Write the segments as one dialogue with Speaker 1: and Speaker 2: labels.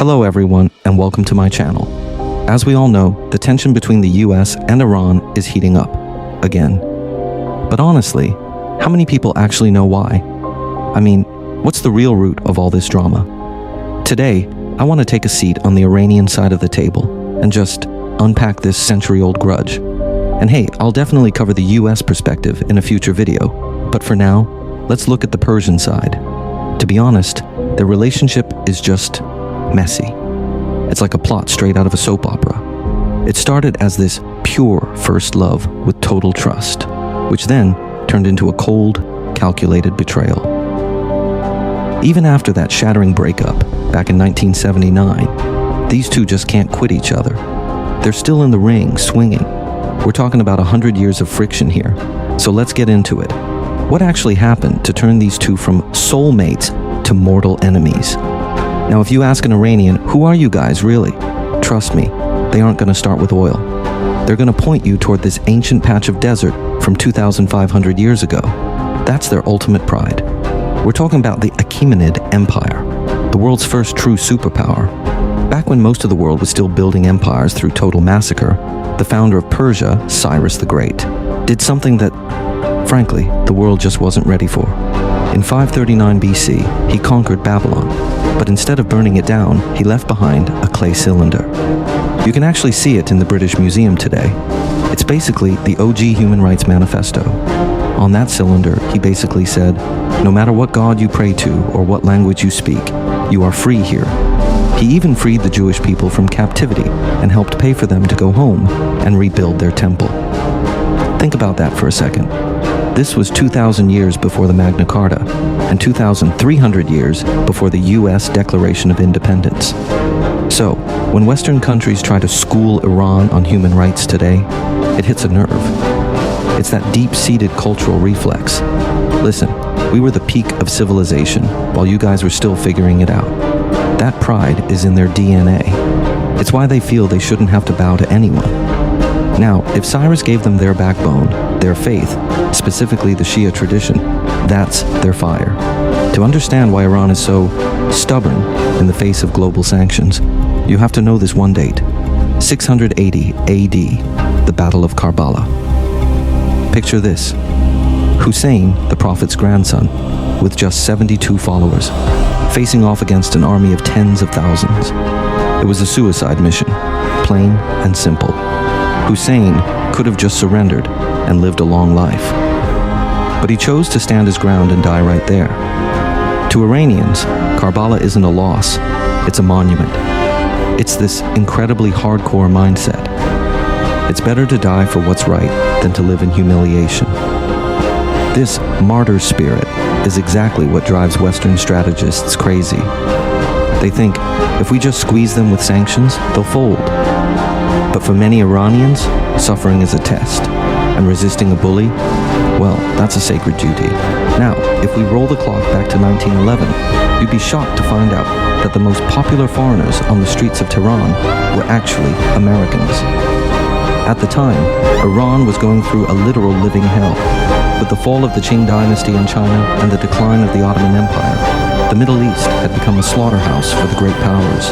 Speaker 1: Hello everyone, and welcome to my channel. As we all know, the tension between the US and Iran is heating up, again. But honestly, how many people actually know why? I mean, what's the real root of all this drama? Today, I want to take a seat on the Iranian side of the table and just unpack this century-old grudge. And hey, I'll definitely cover the US perspective in a future video, but for now, let's look at the Persian side. To be honest, their relationship is just messy. It's like a plot straight out of a soap opera. It started as this pure first love with total trust, which then turned into a cold, calculated betrayal. Even after that shattering breakup back in 1979, these two just can't quit each other. They're still in the ring, swinging. We're talking about 100 years of friction here, so let's get into it. What actually happened to turn these two from soulmates to mortal enemies? Now, if you ask an Iranian, who are you guys really? Trust me, they aren't going to start with oil. They're going to point you toward this ancient patch of desert from 2,500 years ago. That's their ultimate pride. We're talking about the Achaemenid Empire, the world's first true superpower. Back when most of the world was still building empires through total massacre, the founder of Persia, Cyrus the Great, did something that, frankly, the world just wasn't ready for. In 539 BC, he conquered Babylon, but instead of burning it down, he left behind a clay cylinder. You can actually see it in the British Museum today. It's basically the OG Human Rights Manifesto. On that cylinder, he basically said, no matter what God you pray to or what language you speak, you are free here. He even freed the Jewish people from captivity and helped pay for them to go home and rebuild their temple. Think about that for a second. This was 2,000 years before the Magna Carta and 2,300 years before the US Declaration of Independence. So, when Western countries try to school Iran on human rights today, it hits a nerve. It's that deep-seated cultural reflex. Listen, we were the peak of civilization while you guys were still figuring it out. That pride is in their DNA. It's why they feel they shouldn't have to bow to anyone. Now, if Cyrus gave them their backbone, their faith, specifically the Shia tradition, that's their fire. To understand why Iran is so stubborn in the face of global sanctions, you have to know this one date, 680 AD, the Battle of Karbala. Picture this, Hussein, the Prophet's grandson, with just 72 followers, facing off against an army of tens of thousands. It was a suicide mission, plain and simple. Hussein could have just surrendered and lived a long life. But he chose to stand his ground and die right there. To Iranians, Karbala isn't a loss, it's a monument. It's this incredibly hardcore mindset. It's better to die for what's right than to live in humiliation. This martyr spirit is exactly what drives Western strategists crazy. They think, if we just squeeze them with sanctions, they'll fold. But for many Iranians, suffering is a test, and resisting a bully, well, that's a sacred duty. Now, if we roll the clock back to 1911, you'd be shocked to find out that the most popular foreigners on the streets of Tehran were actually Americans. At the time, Iran was going through a literal living hell. With the fall of the Qing dynasty in China and the decline of the Ottoman Empire, the Middle East had become a slaughterhouse for the great powers.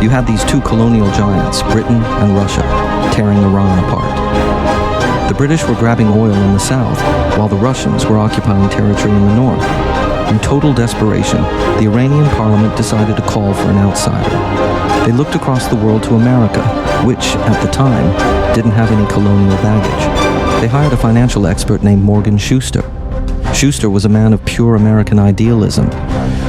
Speaker 1: You had these two colonial giants, Britain and Russia, tearing Iran apart. The British were grabbing oil in the south, while the Russians were occupying territory in the north. In total desperation, the Iranian parliament decided to call for an outsider. They looked across the world to America, which, at the time, didn't have any colonial baggage. They hired a financial expert named Morgan Schuster. Schuster was a man of pure American idealism.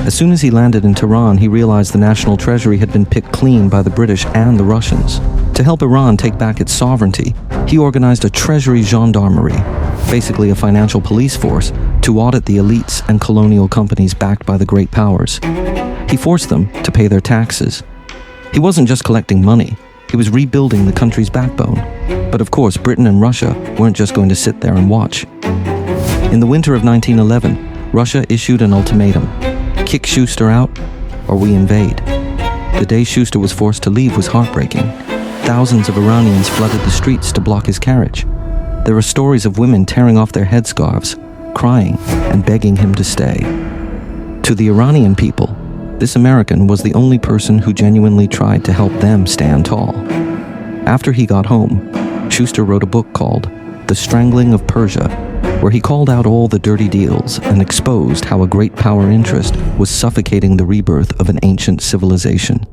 Speaker 1: As soon as he landed in Tehran, he realized the national treasury had been picked clean by the British and the Russians. To help Iran take back its sovereignty, he organized a treasury gendarmerie, basically a financial police force, to audit the elites and colonial companies backed by the great powers. He forced them to pay their taxes. He wasn't just collecting money, he was rebuilding the country's backbone. But of course, Britain and Russia weren't just going to sit there and watch. In the winter of 1911, Russia issued an ultimatum. Kick Schuster out, or we invade. The day Schuster was forced to leave was heartbreaking. Thousands of Iranians flooded the streets to block his carriage. There were stories of women tearing off their headscarves, crying and begging him to stay. To the Iranian people, this American was the only person who genuinely tried to help them stand tall. After he got home, Schuster wrote a book called The Strangling of Persia, where he called out all the dirty deals and exposed how a great power interest was suffocating the rebirth of an ancient civilization.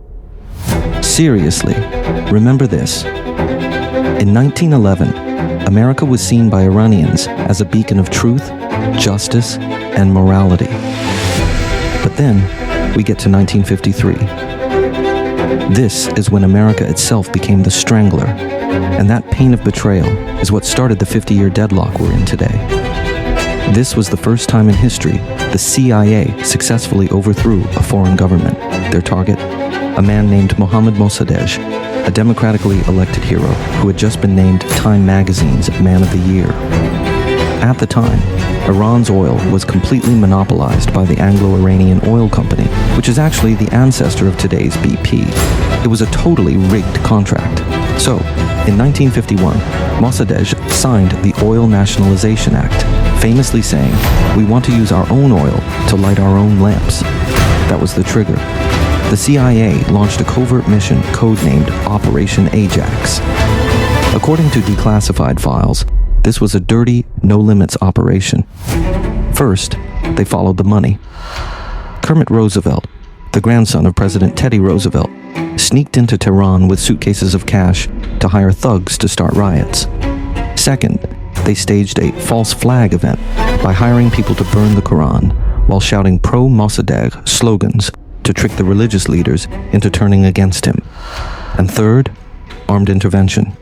Speaker 1: Seriously, remember this. In 1911, America was seen by Iranians as a beacon of truth, justice, and morality. But then, we get to 1953. This is when America itself became the strangler, and that pain of betrayal is what started the 50-year deadlock we're in today. This was the first time in history the CIA successfully overthrew a foreign government. Their target? A man named Mohammad Mossadegh, a democratically elected hero who had just been named Time magazine's Man of the Year. At the time, Iran's oil was completely monopolized by the Anglo-Iranian Oil Company, which is actually the ancestor of today's BP. It was a totally rigged contract. So, in 1951, Mossadegh signed the Oil Nationalization Act, famously saying, "We want to use our own oil to light our own lamps." That was the trigger. The CIA launched a covert mission codenamed Operation Ajax. According to declassified files, this was a dirty, no-limits operation. First, they followed the money. Kermit Roosevelt, the grandson of President Teddy Roosevelt, sneaked into Tehran with suitcases of cash to hire thugs to start riots. Second, they staged a false flag event by hiring people to burn the Quran while shouting pro-Mossadegh slogans to trick the religious leaders into turning against him. And third, armed intervention.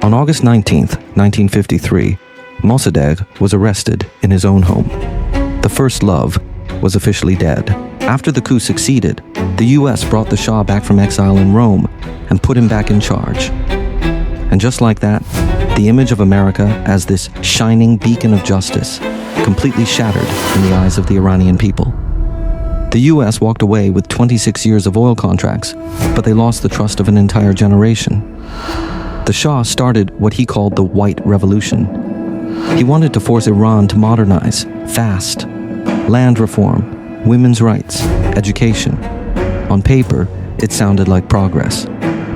Speaker 1: On August 19th, 1953, Mossadegh was arrested in his own home. The first love was officially dead. After the coup succeeded, the US brought the Shah back from exile in Rome and put him back in charge. And just like that, the image of America as this shining beacon of justice completely shattered in the eyes of the Iranian people. The US walked away with 26 years of oil contracts, but they lost the trust of an entire generation. The Shah started what he called the White Revolution. He wanted to force Iran to modernize, fast. Land reform, women's rights, education. On paper, it sounded like progress,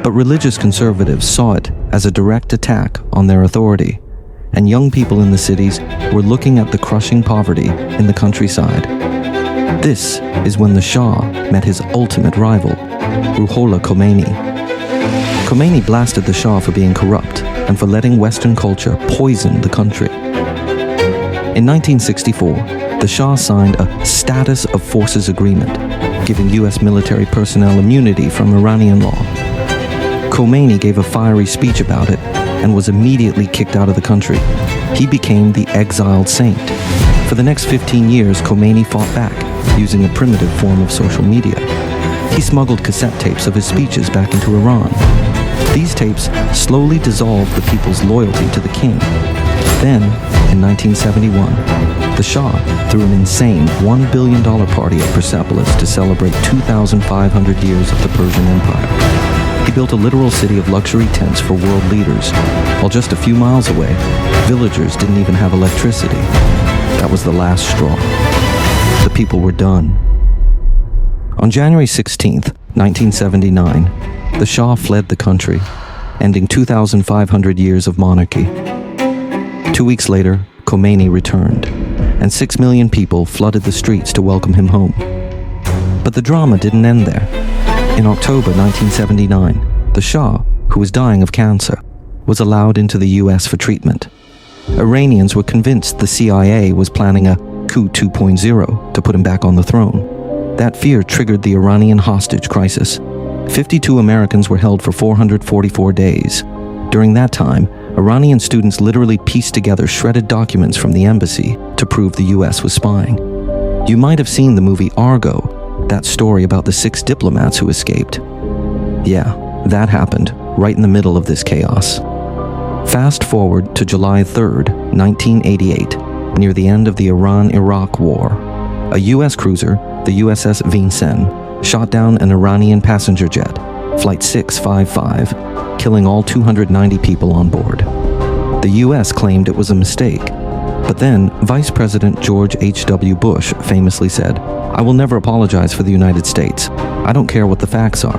Speaker 1: but religious conservatives saw it as a direct attack on their authority, and young people in the cities were looking at the crushing poverty in the countryside. This is when the Shah met his ultimate rival, Ruhollah Khomeini. Khomeini blasted the Shah for being corrupt and for letting Western culture poison the country. In 1964, the Shah signed a Status of Forces Agreement, giving US military personnel immunity from Iranian law. Khomeini gave a fiery speech about it and was immediately kicked out of the country. He became the exiled saint. For the next 15 years, Khomeini fought back, using a primitive form of social media. He smuggled cassette tapes of his speeches back into Iran. These tapes slowly dissolved the people's loyalty to the king. Then, in 1971, the Shah threw an insane $1 billion party at Persepolis to celebrate 2,500 years of the Persian Empire. He built a literal city of luxury tents for world leaders, while just a few miles away, villagers didn't even have electricity. That was the last straw. The people were done. On January 16th, 1979, the Shah fled the country, ending 2,500 years of monarchy. 2 weeks later, Khomeini returned, and 6 million people flooded the streets to welcome him home. But the drama didn't end there. In October 1979, the Shah, who was dying of cancer, was allowed into the US for treatment. Iranians were convinced the CIA was planning a coup 2.0 to put him back on the throne. That fear triggered the Iranian hostage crisis. 52 Americans were held for 444 days. During that time, Iranian students literally pieced together shredded documents from the embassy to prove the US was spying. You might have seen the movie Argo, that story about the 6 diplomats who escaped. Yeah, that happened right in the middle of this chaos. Fast forward to July 3rd, 1988, near the end of the Iran-Iraq War. A US cruiser, the USS Vincennes, shot down an Iranian passenger jet, Flight 655, killing all 290 people on board. The US claimed it was a mistake, but then Vice President George H.W. Bush famously said, I will never apologize for the United States. I don't care what the facts are.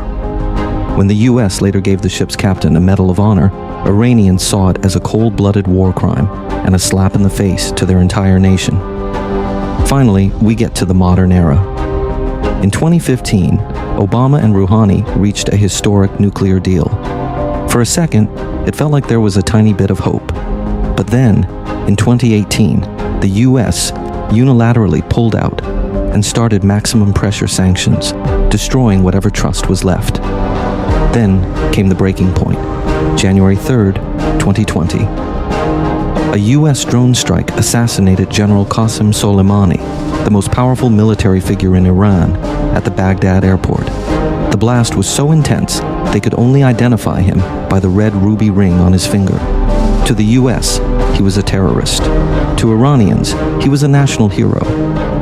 Speaker 1: When the US later gave the ship's captain a Medal of Honor, Iranians saw it as a cold-blooded war crime and a slap in the face to their entire nation. Finally, we get to the modern era. In 2015, Obama and Rouhani reached a historic nuclear deal. For a second, it felt like there was a tiny bit of hope. But then, in 2018, the US unilaterally pulled out and started maximum pressure sanctions, destroying whatever trust was left. Then came the breaking point, January 3rd, 2020. A US drone strike assassinated General Qasem Soleimani, the most powerful military figure in Iran, at the Baghdad airport. The blast was so intense, they could only identify him by the red ruby ring on his finger. To the US, he was a terrorist. To Iranians, he was a national hero.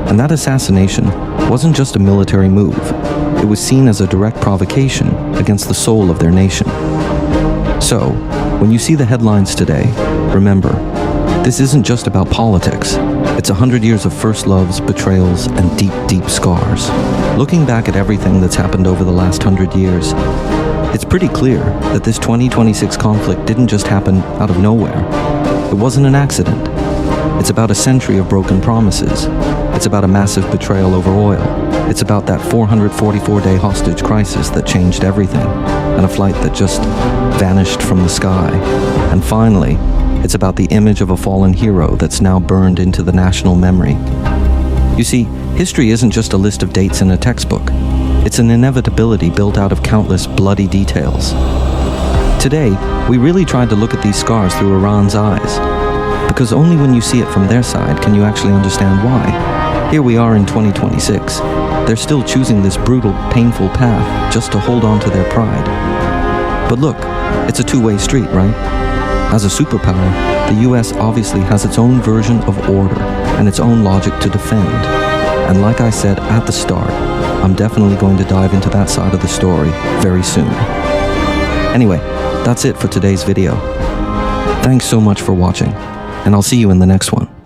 Speaker 1: And that assassination wasn't just a military move. It was seen as a direct provocation against the soul of their nation. So, when you see the headlines today, remember, this isn't just about politics. It's 100 years of first loves, betrayals, and deep, deep scars. Looking back at everything that's happened over the last 100 years, it's pretty clear that this 2026 conflict didn't just happen out of nowhere. It wasn't an accident. It's about a century of broken promises. It's about a massive betrayal over oil. It's about that 444-day hostage crisis that changed everything, and a flight that just vanished from the sky. And finally, it's about the image of a fallen hero that's now burned into the national memory. You see, history isn't just a list of dates in a textbook. It's an inevitability built out of countless bloody details. Today, we really tried to look at these scars through Iran's eyes, because only when you see it from their side can you actually understand why. Here we are in 2026. They're still choosing this brutal, painful path just to hold on to their pride. But look, it's a two-way street, right? As a superpower, the US obviously has its own version of order and its own logic to defend. And like I said at the start, I'm definitely going to dive into that side of the story very soon. Anyway, that's it for today's video. Thanks so much for watching, and I'll see you in the next one.